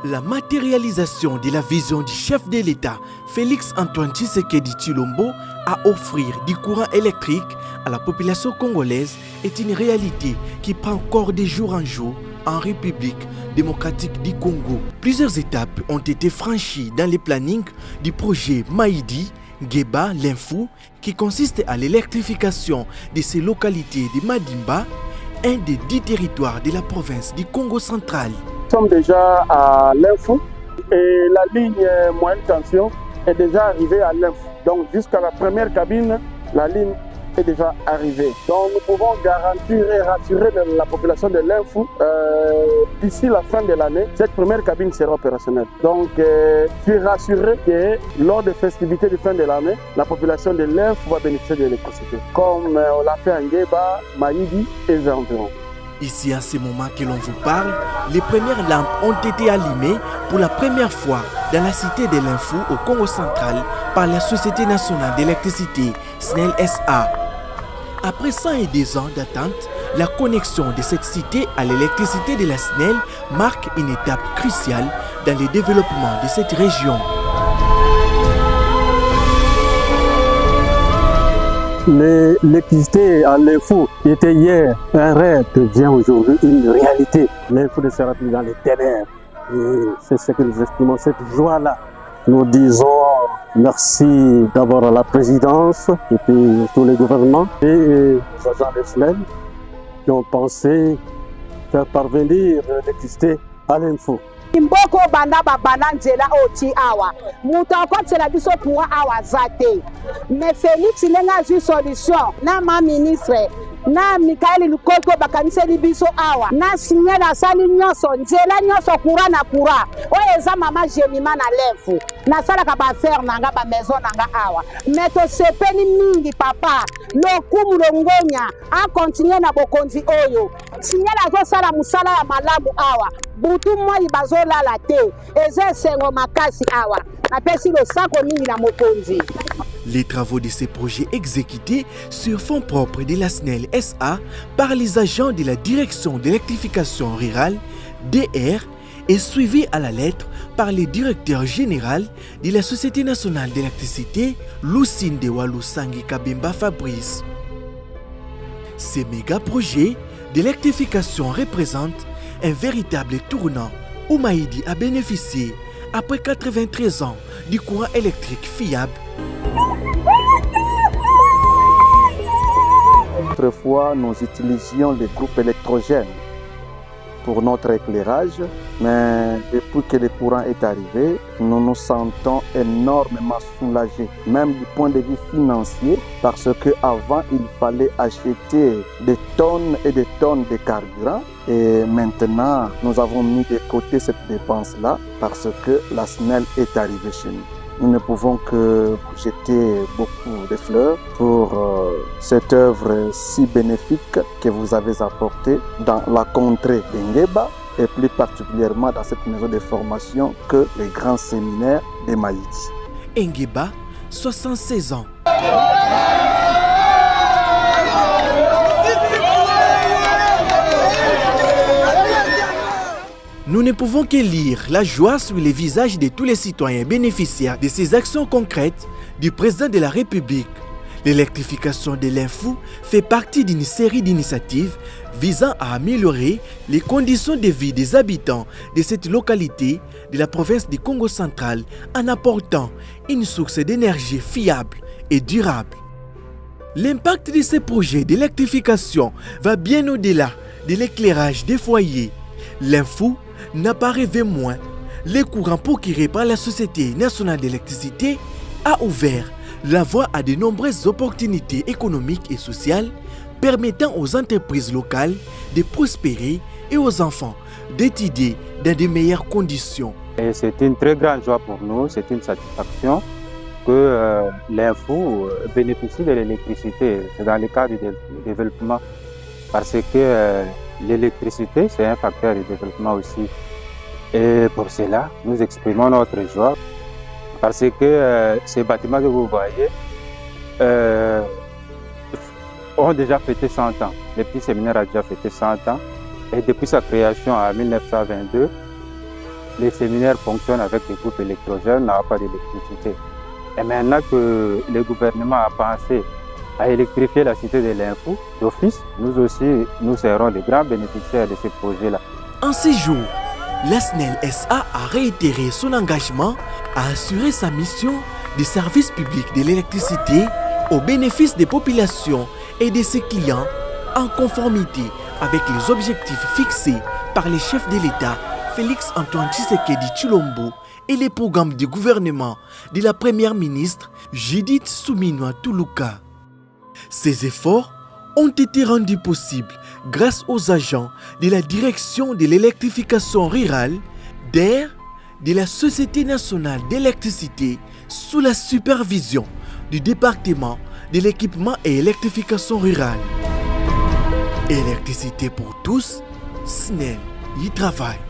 La matérialisation de la vision du chef de l'État, Félix-Antoine Tshisekedi Tshilombo, à offrir du courant électrique à la population congolaise est une réalité qui prend corps de jour en jour en République démocratique du Congo. Plusieurs étapes ont été franchies dans le planning du projet Maïdi, Ngeba, Linfou, qui consiste à l'électrification de ces localités de Madimba, un des 10 territoires de la province du Congo central. Nous sommes déjà à Linfou et la ligne moyenne tension est déjà arrivée à Linfou. Donc jusqu'à la première cabine, la ligne est déjà arrivée. Donc nous pouvons garantir et rassurer la population de Linfou d'ici la fin de l'année, cette première cabine sera opérationnelle. Donc je suis rassuré que lors des festivités de fin de l'année, la population de Linfou va bénéficier de l'électricité, comme on l'a fait à Ngeba, Maïdi et les environs. Ici, à ce moment que l'on vous parle, les premières lampes ont été allumées pour la première fois dans la cité de Linfou au Congo central par la Société nationale d'électricité, SNEL SA. Après 102 ans d'attente, la connexion de cette cité à l'électricité de la SNEL marque une étape cruciale dans le développement de cette région. L'électricité à Linfou qui était hier un rêve devient aujourd'hui une réalité. Linfou ne sera plus dans les ténèbres. Et c'est ce que nous exprimons, cette joie-là. Nous disons merci d'abord à la présidence et puis tous les gouvernements et aux agents de SNEL qui ont pensé faire parvenir l'électricité à Linfou. Mboko banda babana nzela oti awa mutu akotsela biso pour awa zate mais Félix nenga zu solution na ma ministre na Mikaeli Lukoko bakaniseli biso awa na signala sali nyonso nzela nyonso courant na courant oyo eza mama Jemima na Linfou na sala ka ba faire nanga ba maison nanga awa mais to sepeni mingi papa lokumu longonya a continuer na bokonzi oyo signala zo sala musala ya malamu awa butu moi bazolala te eza sengo makasi awa apesi lo sako mingi na mokonzi. Les travaux de ces projets exécutés sur fonds propres de la SNEL SA par les agents de la Direction d'électrification rurale, DR, et suivis à la lettre par le directeur général de la Société nationale d'électricité, Lucine de Walusangi Kabemba Fabrice. Ces méga-projets d'électrification représentent un véritable tournant où Maïdi a bénéficié, après 93 ans, du courant électrique fiable. Autrefois, nous utilisions les groupes électrogènes pour notre éclairage, mais depuis que le courant est arrivé, nous nous sentons énormément soulagés, même du point de vue financier, parce qu'avant, il fallait acheter des tonnes et des tonnes de carburant. Et maintenant, nous avons mis de côté cette dépense-là parce que la SNEL est arrivée chez nous. Nous ne pouvons que vous jeter beaucoup de fleurs pour cette œuvre si bénéfique que vous avez apportée dans la contrée de Ngeba et plus particulièrement dans cette maison de formation que les grands séminaires de Maïdi. Ngeba, 76 ans. Nous ne pouvons que lire la joie sur les visages de tous les citoyens bénéficiaires de ces actions concrètes du président de la République. L'électrification de Linfou fait partie d'une série d'initiatives visant à améliorer les conditions de vie des habitants de cette localité de la province du Congo central en apportant une source d'énergie fiable et durable. L'impact de ces projets d'électrification va bien au-delà de l'éclairage des foyers. Linfou n'a pas rêvé moins. Le courant procuré par la Société nationale d'électricité a ouvert la voie à de nombreuses opportunités économiques et sociales permettant aux entreprises locales de prospérer et aux enfants d'étudier dans de meilleures conditions. C'est une très grande joie pour nous, c'est une satisfaction que Linfou bénéficie de l'électricité. C'est dans le cadre du développement parce que l'électricité, c'est un facteur de développement aussi. Et pour cela, nous exprimons notre joie parce que ces bâtiments que vous voyez ont déjà fêté 100 ans. Le petit séminaire a déjà fêté 100 ans. Et depuis sa création en 1922, les séminaires fonctionnent avec des groupes électrogènes, n'a pas d'électricité. Et maintenant que le gouvernement a pensé à électrifier la cité de l'Info, d'office, nous aussi, nous serons les grands bénéficiaires de ce projet-là. En ces jours, la SNEL SA a réitéré son engagement à assurer sa mission de service public de l'électricité au bénéfice des populations et de ses clients en conformité avec les objectifs fixés par les chefs de l'État Félix Antoine Tshisekedi Tshilombo et les programmes du gouvernement de la première ministre Judith Suminwa Tuluka. Ces efforts ont été rendus possibles grâce aux agents de la Direction de l'électrification rurale, DER, de la Société nationale d'électricité sous la supervision du département de l'équipement et électrification rurale. Électricité pour tous, SNEL y travaille.